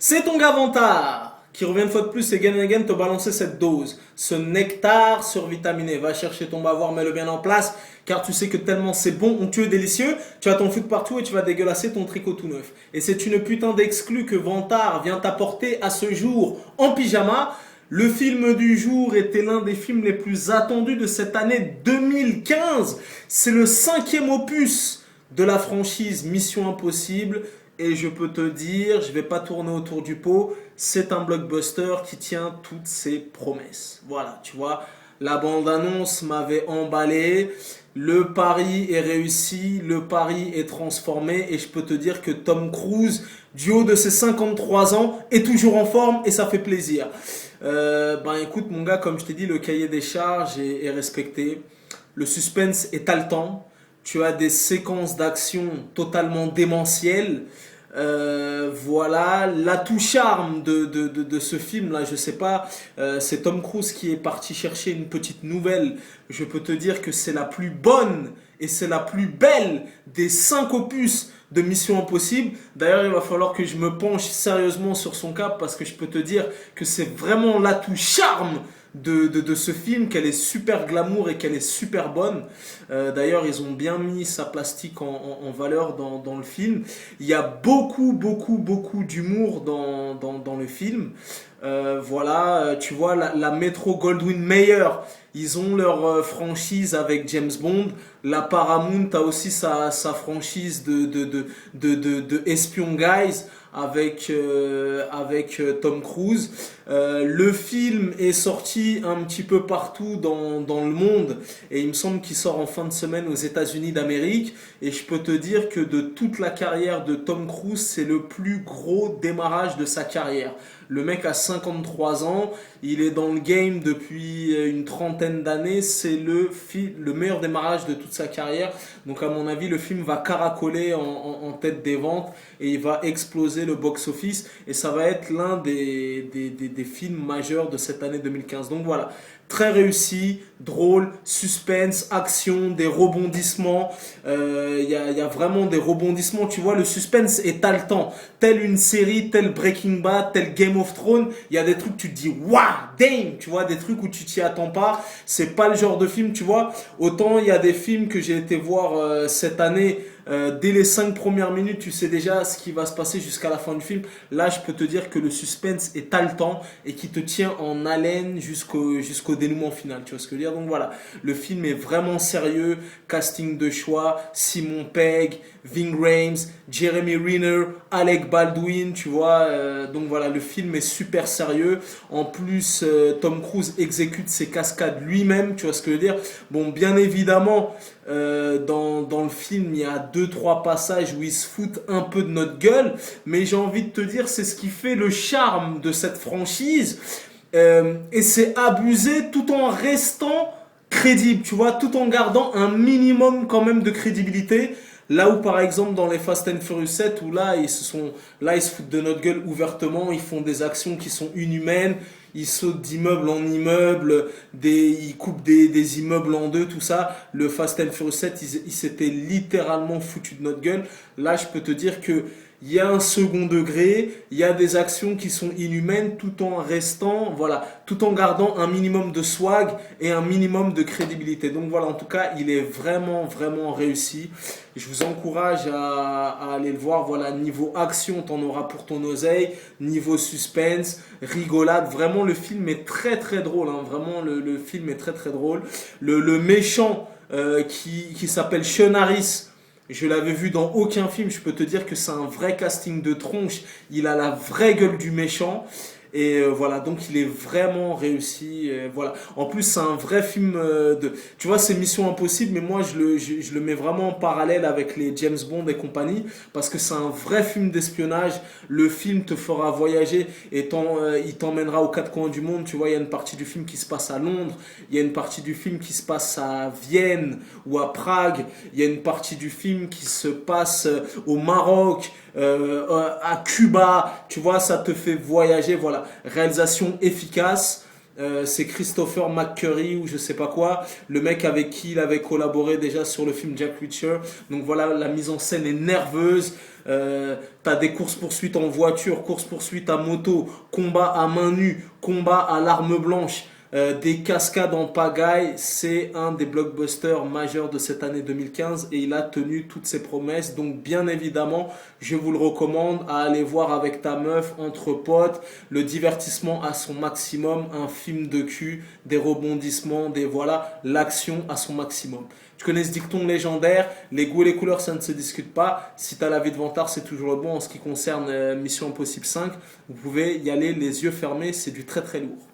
C'est ton gars Vantard qui revient une fois de plus et again te balancer cette dose, ce nectar survitaminé. Va chercher ton bavoir, mets-le bien en place, car tu sais que tellement c'est bon, onctueux, délicieux, tu vas t'en foutre partout et tu vas dégueulasser ton tricot tout neuf. Et c'est une putain d'exclus que Vantard vient t'apporter à ce jour en pyjama. Le film du jour était l'un des films les plus attendus de cette année 2015. C'est le 5e opus de la franchise Mission Impossible. Et je peux te dire, je vais pas tourner autour du pot, c'est un blockbuster qui tient toutes ses promesses. Voilà, tu vois, la bande-annonce m'avait emballé, le pari est réussi, le pari est transformé et je peux te dire que Tom Cruise, du haut de ses 53 ans, est toujours en forme et ça fait plaisir. Ben écoute mon gars, comme je t'ai dit, le cahier des charges est respecté, le suspense est haletant. Tu as des séquences d'action totalement démentielles. Voilà, l'atout charme de ce film-là, je sais pas, c'est Tom Cruise qui est parti chercher une petite nouvelle. Je peux te dire que c'est la plus bonne et c'est la plus belle des 5 opus de Mission Impossible. D'ailleurs, il va falloir que je me penche sérieusement sur son cas parce que je peux te dire que c'est vraiment l'atout charme de ce film, qu'elle est super glamour et qu'elle est super bonne. D'ailleurs, ils ont bien mis sa plastique en valeur dans le film. Il y a beaucoup d'humour dans le film. Voilà, tu vois, la Metro Goldwyn Mayer, ils ont leur franchise avec James Bond. La Paramount a aussi sa franchise de Espion Guys avec Tom Cruise. Le film est sorti un petit peu partout dans le monde et il me semble qu'il sort en fin de semaine aux États-Unis d'Amérique. Et je peux te dire que de toute la carrière de Tom Cruise, c'est le plus gros démarrage de sa carrière. Le mec a 53 ans, il est dans le game depuis une trentaine d'années, c'est le meilleur démarrage de toute sa carrière. Donc à mon avis, le film va caracoler en tête des ventes et il va exploser le box-office et ça va être l'un des films majeurs de cette année 2015. Donc voilà, très réussi, drôle, suspense, action, des rebondissements. Il y a vraiment des rebondissements. Tu vois, le suspense est haletant. Telle une série, tel Breaking Bad, tel Game of Thrones. Il y a des trucs, tu te dis, waouh, damn. Tu vois, des trucs où tu t'y attends pas. C'est pas le genre de film, tu vois. Autant il y a des films que j'ai été voir cette année. Dès les 5 premières minutes, tu sais déjà ce qui va se passer jusqu'à la fin du film. Là, je peux te dire que le suspense est haletant et qui te tient en haleine jusqu'au dénouement final. Tu vois ce que je veux dire? Donc voilà, le film est vraiment sérieux. Casting de choix, Simon Pegg, Ving Rhames, Jeremy Renner, Alec Baldwin, tu vois. Donc voilà, le film est super sérieux. En plus, Tom Cruise exécute ses cascades lui-même. Tu vois ce que je veux dire? Bon, bien évidemment, dans le film, il y a 2-3 passages où il se fout un peu de notre gueule, mais j'ai envie de te dire, c'est ce qui fait le charme de cette franchise, et c'est abusé tout en restant crédible, tu vois, tout en gardant un minimum quand même de crédibilité. Là où par exemple dans les Fast and Furious 7 où là ils se foutent de notre gueule ouvertement, ils font des actions qui sont inhumaines, ils sautent d'immeuble en immeuble, ils coupent des immeubles en deux, tout ça. Le Fast and Furious 7, ils s'étaient littéralement foutus de notre gueule. Là, je peux te dire que il y a un second degré, il y a des actions qui sont inhumaines tout en restant, voilà, tout en gardant un minimum de swag et un minimum de crédibilité. Donc voilà, en tout cas, il est vraiment réussi. Je vous encourage à aller le voir. Voilà, niveau action, t'en auras pour ton oseille. Niveau suspense, rigolade. Vraiment, le film est très drôle. Hein. Vraiment, le film est très drôle. Le méchant qui s'appelle Sean Harris. Je l'avais vu dans aucun film, je peux te dire que c'est un vrai casting de tronche, il a la vraie gueule du méchant. Et voilà, donc il est vraiment réussi. Voilà. En plus, c'est un vrai film tu vois, c'est Mission Impossible, mais moi je le mets vraiment en parallèle avec les James Bond et compagnie, parce que c'est un vrai film d'espionnage. Le film te fera voyager et il t'emmènera aux quatre coins du monde. Tu vois, il y a une partie du film qui se passe à Londres, il y a une partie du film qui se passe à Vienne ou à Prague, il y a une partie du film qui se passe au Maroc, à Cuba. Tu vois, ça te fait voyager. Voilà, réalisation efficace. C'est Christopher McCurry ou je sais pas quoi, le mec avec qui il avait collaboré déjà sur le film Jack Reacher. Donc voilà, la mise en scène est nerveuse. T'as des courses-poursuites en voiture, courses-poursuites à moto, combat à main nue, combat à l'arme blanche, des cascades en pagaille. C'est un des blockbusters majeurs de cette année 2015 et il a tenu toutes ses promesses. Donc bien évidemment, je vous le recommande à aller voir avec ta meuf, entre potes, le divertissement à son maximum, un film de cul, des rebondissements, des voilà, l'action à son maximum. Tu connais ce dicton légendaire, les goûts et les couleurs ça ne se discute pas. Si tu as la vie de vantard, c'est toujours le bon. En ce qui concerne Mission Impossible 5, vous pouvez y aller les yeux fermés, c'est du très très lourd.